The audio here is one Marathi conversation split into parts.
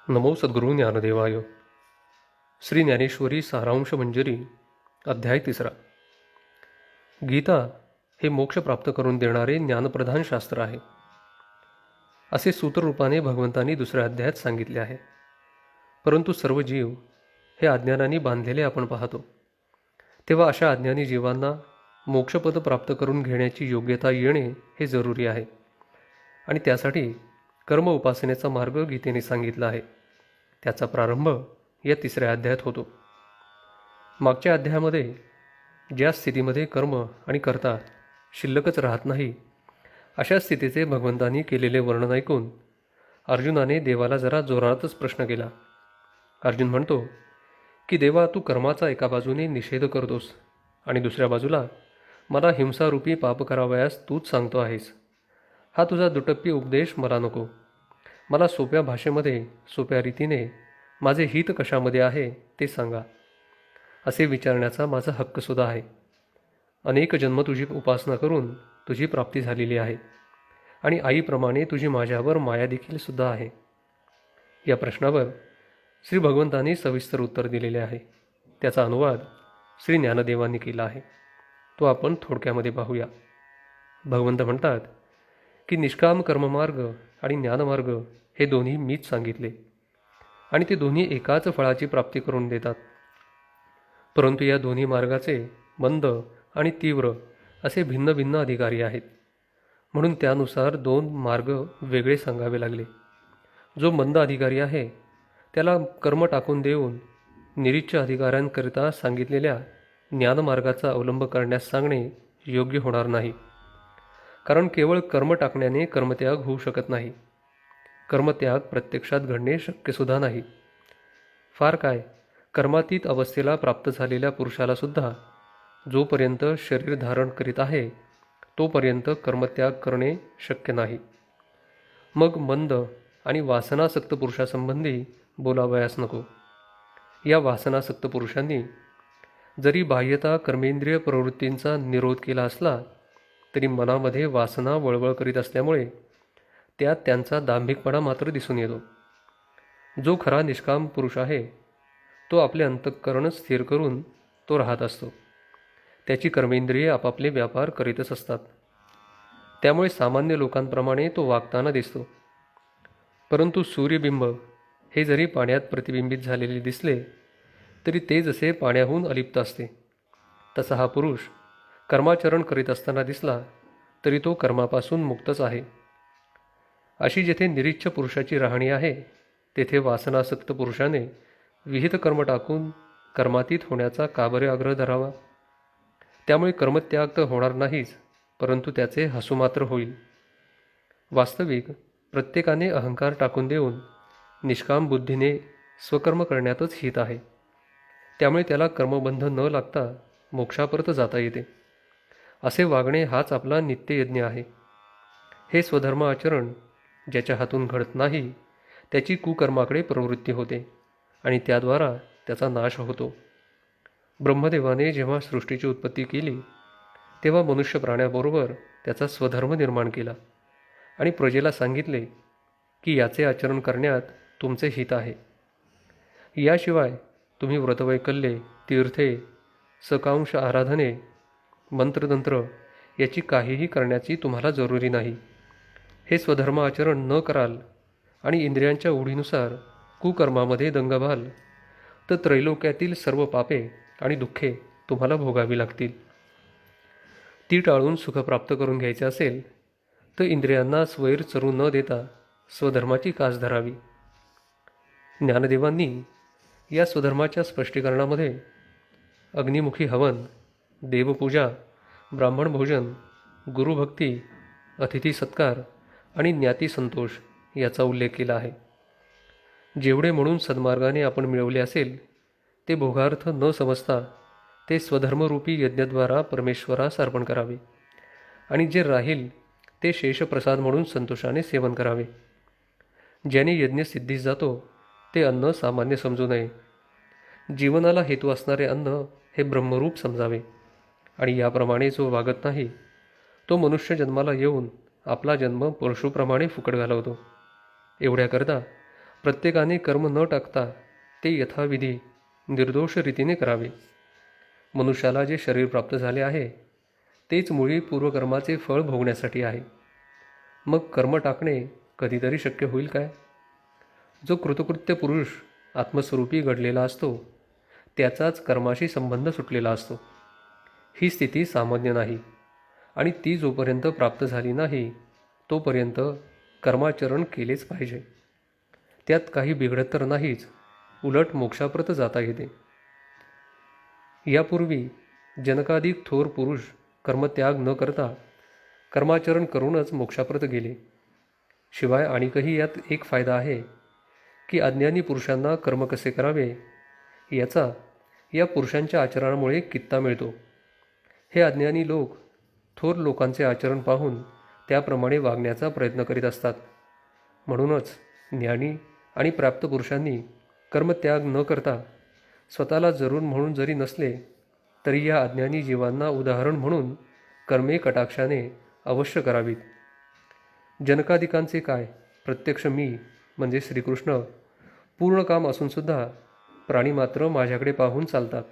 नमो सद्गुरू ज्ञानदेवाय. श्री ज्ञानेश्वरी सारांश मंजरी अध्याय 3. गीता हे मोक्ष प्राप्त करून देणारे ज्ञानप्रधान शास्त्र आहे, असे सूत्ररूपाने भगवंतांनी दुसऱ्या अध्यायात सांगितले आहे. परंतु सर्व जीव हे अज्ञानाने बांधलेले आपण पाहतो. तेव्हा अशा अज्ञानी जीवांना मोक्षपद प्राप्त करून घेण्याची योग्यता येणे हे जरुरी आहे, आणि त्यासाठी कर्म उपासनेचा मार्ग गीतेने सांगितला आहे. त्याचा प्रारंभ या 3ऱ्या अध्यायात होतो. मागच्या अध्यायामध्ये ज्या स्थितीमध्ये कर्म आणि कर्ता शिल्लकच राहत नाही, अशा स्थितीचे भगवंतांनी केलेले वर्णन ऐकून अर्जुनाने देवाला जरा जोरातच प्रश्न केला. अर्जुन म्हणतो की देवा, तू कर्माचा एका बाजूने निषेध करतोस आणि दुसऱ्या बाजूला मला हिंसारूपी पाप करावयास तूच सांगतो आहेस. हा तुझा दुटप्पी उपदेश मला नको. मला सोप्या भाषेमध्ये सोप्या रीतीने माझे हित कशामध्ये आहे ते सांगा, असे विचारण्याचा माझा हक्कसुद्धा आहे. अनेक जन्म तुझी उपासना करून तुझी प्राप्ती झालेली आहे, आणि आईप्रमाणे तुझी माझ्यावर माया देखील सुद्धा आहे. या प्रश्नावर श्री भगवंतांनी सविस्तर उत्तर दिलेले आहे. त्याचा अनुवाद श्री ज्ञानदेवांनी केला आहे. तो आपण थोडक्यामध्ये पाहूया. भगवंत म्हणतात की निष्काम कर्ममार्ग आणि ज्ञानमार्ग हे दोन्ही मीच सांगितले, आणि ते दोन्ही एकाच फळाची प्राप्ती करून देतात. परंतु या दोन्ही मार्गाचे मंद आणि तीव्र असे भिन्न भिन्न अधिकारी आहेत, म्हणून त्यानुसार 2 मार्ग वेगळे सांगावे लागले. जो मंद अधिकारी आहे त्याला कर्म टाकून देऊन निरीच्छ अधिकाऱ्यांकरिता सांगितलेल्या ज्ञानमार्गाचा अवलंब करण्यास सांगणे योग्य होणार नाही, कारण केवळ कर्म टाकण्याने कर्मत्याग होऊ शकत नाही. कर्मत्याग प्रत्यक्षात घडणे शक्यसुद्धा नाही. फार काय, कर्मातीत अवस्थेला प्राप्त झालेल्या पुरुषालासुद्धा जोपर्यंत शरीर धारण करीत आहे तोपर्यंत कर्मत्याग करणे शक्य नाही. मग मंद आणि वासनासक्त पुरुषासंबंधी बोलावयास नको. या वासनासक्त पुरुषांनी जरी बाह्यता कर्मेंद्रिय प्रवृत्तींचा निरोध केला असला तरी मनामध्ये वासना वळवळ करीत असल्यामुळे त्यात त्यांचा दांभिकपणा मात्र दिसून येतो. जो खरा निष्काम पुरुष आहे तो आपले अंतःकरण स्थिर करून तो राहत असतो. त्याची कर्मेंद्रिये आपापले व्यापार करीतच असतात. त्यामुळे सामान्य लोकांप्रमाणे तो वागताना दिसतो. परंतु सूर्यबिंब हे जरी पाण्यात प्रतिबिंबित झालेले दिसले तरी ते जसे पाण्याहून अलिप्त असते, तसा हा पुरुष कर्माचरण करीत असताना दिसला तरी तो कर्मापासून मुक्तच आहे. अशी जेथे निरीच्छ पुरुषाची राहणी आहे तेथे वासनासक्त पुरुषाने विहित कर्म टाकून कर्मातीत होण्याचा का बरे आग्रह धरावा. त्यामुळे कर्मत्याग तर होणार नाहीच, परंतु त्याचे हसू मात्र होईल. वास्तविक प्रत्येकाने अहंकार टाकून देऊन निष्काम बुद्धीने स्वकर्म करण्यातच हित आहे. त्यामुळे त्याला कर्मबंध न लागता मोक्षापर्यंत जाता येते. असे वागणे हाच आपला नित्ययज्ञ आहे. हे स्वधर्म आचरण ज्याच्या हातून घडत नाही त्याची कुकर्माकडे प्रवृत्ती होते, आणि त्याद्वारा त्याचा नाश होतो. ब्रह्मदेवाने जेव्हा सृष्टीची उत्पत्ती केली तेव्हा मनुष्य प्राण्याबरोबर त्याचा स्वधर्म निर्माण केला, आणि प्रजेला सांगितले की याचे आचरण करण्यात तुमचे हित आहे. याशिवाय तुम्ही व्रतवैकल्ये, तीर्थे, सकांश आराधने, मंत्रतंत्र याची काहीही करण्याची तुम्हाला जरुरी नाही. हे स्वधर्म आचरण न कराल आणि इंद्रियांच्या ओढीनुसार कुकर्मामध्ये दंग व्हाल तर त्रैलोक्यातील सर्व पापे आणि दुःखे तुम्हाला भोगावी लागतील. ती टाळून सुख प्राप्त करून घ्यायचे असेल तर इंद्रियांना स्वैर चरू न देता स्वधर्माची कास धरावी. ज्ञानदेवांनी या स्वधर्माच्या स्पष्टीकरणामध्ये अग्निमुखी हवन, देवपूजा, ब्राह्मण भोजन, गुरुभक्ती, अतिथी सत्कार आणि ज्ञाती संतोष याचा उल्लेख केला आहे. जेवढे म्हणून सन्मार्गाने आपण मिळवले असेल ते भोगार्थ न समजता ते स्वधर्मरूपी यज्ञद्वारा परमेश्वरास अर्पण करावे, आणि जे राहील ते शेषप्रसाद म्हणून संतोषाने सेवन करावे. ज्याने यज्ञ सिद्धीस जातो ते अन्न सामान्य समजू नये. जीवनाला हेतू असणारे अन्न हे ब्रह्मरूप समजावे, आणि याप्रमाणे जो वागत नाही तो मनुष्य जन्माला येऊन आपला जन्म परशुप्रमाणे फुकट घालवतो. एवढ्याकरता प्रत्येकाने कर्म न टाकता ते यथाविधी निर्दोष रीतीने करावे. मनुष्याला जे शरीर प्राप्त झाले आहे तेच मुळी पूर्वकर्माचे फळ भोगण्यासाठी आहे. मग कर्म टाकणे कधीतरी शक्य होईल काय? जो कृतकृत्य पुरुष आत्मस्वरूपी घडलेला असतो त्याचाच कर्माशी संबंध सुटलेला असतो. ही स्थिती सामान्य नाही आणि ती जोपर्यंत प्राप्त झाली नाही तोपर्यंत कर्माचरण केलेच पाहिजे. त्यात काही बिघडत तर नाहीच, उलट मोक्षाप्रत जाता येते. यापूर्वी जनकाधिक थोर पुरुष कर्मत्याग न करता कर्माचरण करूनच मोक्षाप्रत गेले. शिवाय आणिकही यात एक फायदा आहे की अज्ञानी पुरुषांना कर्म कसे करावे याचा या पुरुषांच्या आचरणामुळे कित्ता मिळतो. हे अज्ञानी लोक थोर लोकांचे आचरण पाहून त्याप्रमाणे वागण्याचा प्रयत्न करीत असतात. म्हणूनच ज्ञानी आणि प्राप्त पुरुषांनी कर्मत्याग न करता स्वतःला जरूर म्हणून जरी नसले तरी या अज्ञानी जीवांना उदाहरण म्हणून कर्मे कटाक्षाने अवश्य करावीत. जनकादिकांचे काय, प्रत्यक्ष मी म्हणजे श्रीकृष्ण पूर्ण काम असूनसुद्धा प्राणी मात्र माझ्याकडे पाहून चालतात,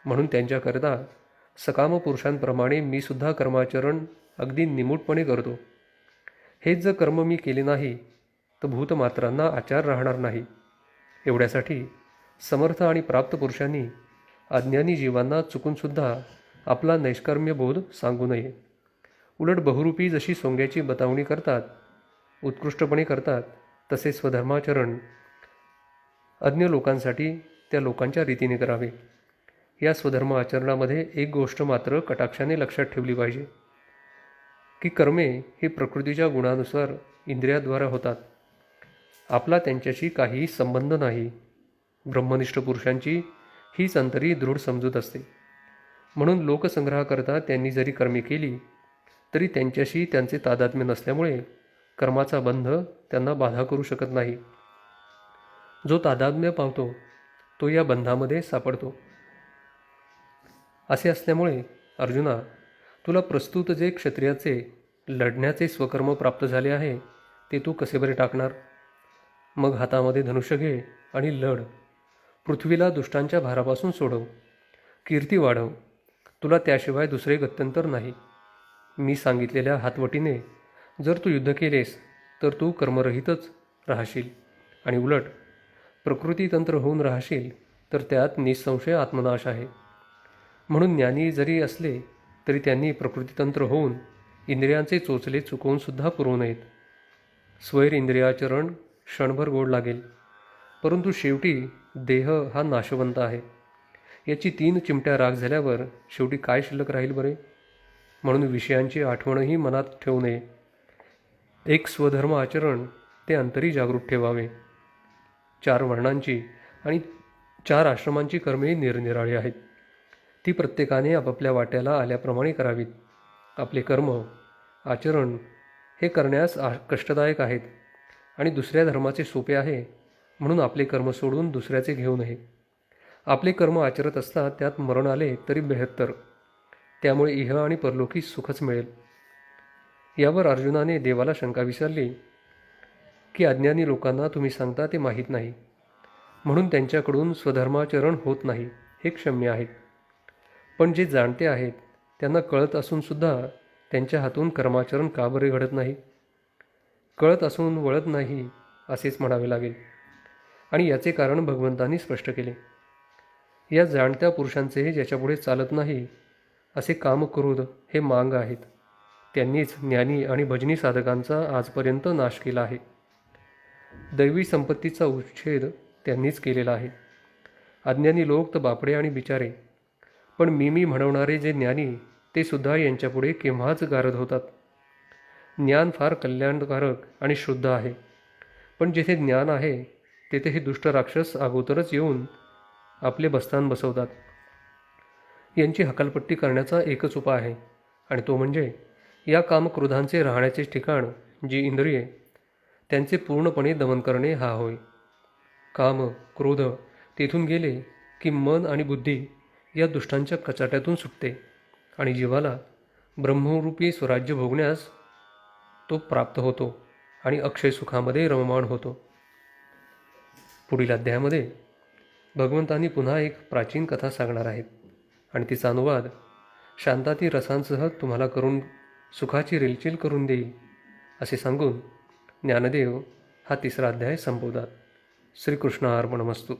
म्हणून त्यांच्याकरता सकाम पुरुषांप्रमाणे मी सुद्धा कर्माचरण अगदी निमूटपणे करतो. हेच जर कर्म मी केले नाही तर भूतमात्रांना आचार राहणार नाही. एवढ्यासाठी समर्थ आणि प्राप्त पुरुषांनी अज्ञानी जीवांना चुकूनसुद्धा आपला नैष्कर्म्य बोध सांगू नये. उलट बहुरूपी जशी सोंग्याची बतावणी करतात, उत्कृष्टपणे करतात, तसे स्वधर्माचरण अज्ञ लोकांसाठी त्या लोकांच्या रीतीने करावे. या स्वधर्म आचरणामध्ये एक गोष्ट मात्र कटाक्षाने लक्षात ठेवली पाहिजे की कर्मे ही प्रकृतीच्या गुणानुसार इंद्रियाद्वारा होतात. आपला त्यांच्याशी काहीही संबंध नाही. ब्रह्मनिष्ठ पुरुषांची हीच अंतरी दृढ समजूत असते. म्हणून लोकसंग्रहाकरता त्यांनी जरी कर्मे केली तरी त्यांच्याशी त्यांचे तादात्म्य नसल्यामुळे कर्माचा बंध त्यांना बाधा करू शकत नाही. जो तादात्म्य पावतो तो या बंधामध्ये सापडतो. असे असल्यामुळे अर्जुना, तुला प्रस्तुत जे क्षत्रियाचे लढण्याचे स्वकर्म प्राप्त झाले आहे ते तू कसे बरे टाकणार? मग हातामध्ये धनुष्य घे आणि लढ. पृथ्वीला दुष्टांच्या भारापासून सोडव, कीर्ती वाढव. तुला त्याशिवाय दुसरे गत्यंतर नाही. मी सांगितलेल्या हातवटीने जर तू युद्ध केलेस तर तू कर्मरहितच राहशील आणि उलट प्रकृतीतंत्र होऊन राहशील तर त्यात निसंशय आत्मनाश आहे. म्हणून ज्ञानी जरी असले तरी त्यांनी प्रकृतीतंत्र होऊन इंद्रियांचे चोचले चुकवूनसुद्धा पुरवू नयेत. स्वैर इंद्रियाचरण क्षणभर गोड लागेल, परंतु शेवटी देह हा नाशवंत आहे. याची 3 चिमट्या राग झाल्यावर शेवटी काय शिल्लक राहील बरे? म्हणून विषयांची आठवणही मनात ठेवू नये. एक स्वधर्म आचरण ते अंतरी जागृत ठेवावे. 4 वर्णांची आणि 4 आश्रमांची कर्मे निरनिराळी आहेत. ती प्रत्येकाने आपापल्या वाट्याला आल्याप्रमाणे करावीत. आपले कर्म आचरण हे करण्यास कष्टदायक आहेत आणि दुसऱ्या धर्माचे सोपे आहे, म्हणून आपले कर्म सोडून दुसऱ्याचे घेऊ नये. आपले कर्म आचरत असता त्यात मरण आले तरी बेहत्तर. त्यामुळे इह आणि परलोकी सुखच मिळेल. यावर अर्जुनाने देवाला शंका विचारली की अज्ञानी लोकांना तुम्ही सांगता ते माहीत नाही, म्हणून त्यांच्याकडून स्वधर्माचरण होत नाही, हे क्षम्य आहे. पण जे जाणते आहेत त्यांना कळत असूनसुद्धा त्यांच्या हातून कर्माचरण का बरे घडत नाही? कळत असून वळत नाही असेच म्हणावे लागेल. आणि याचे कारण भगवंतांनी स्पष्ट केले. या जाणत्या पुरुषांचे ज्याच्यापुढे चालत नाही असे काम क्रोध हे मांग आहेत. त्यांनीच ज्ञानी आणि भजनी साधकांचा आजपर्यंत नाश केला आहे. दैवी संपत्तीचा उच्छेद त्यांनीच केलेला आहे. अज्ञानी लोक तर बापडे आणि बिचारे, पण मी म्हणवणारे जे ज्ञानी ते सुद्धा यांच्यापुढे केव्हाच गारद होतात. ज्ञान फार कल्याणकारक आणि शुद्ध आहे, पण जेथे ज्ञान आहे तेथे हे दुष्ट राक्षस अगोदरच येऊन आपले बस्तान बसवतात. यांची हकालपट्टी करण्याचा एकच उपाय आहे आणि तो म्हणजे या कामक्रोधांचे राहण्याचे ठिकाण जी इंद्रिये त्यांचे पूर्णपणे दमन करणे हा होय. काम क्रोध तेथून गेले की मन आणि बुद्धी या दुष्टांच्या कचाट्यातून सुटते आणि जीवाला ब्रह्मरूपी स्वराज्य भोगण्यास तो प्राप्त होतो आणि अक्षय सुखामध्ये रममाण होतो. पुढील अध्यायामध्ये भगवंतांनी पुन्हा एक प्राचीन कथा सांगणार आहेत आणि तिचा अनुवाद शांताती रसांसह तुम्हाला करून सुखाची रेलचेल करून देईल असे सांगून ज्ञानदेव हा 3रा अध्याय संपवतात. श्रीकृष्णार्पणमस्तु.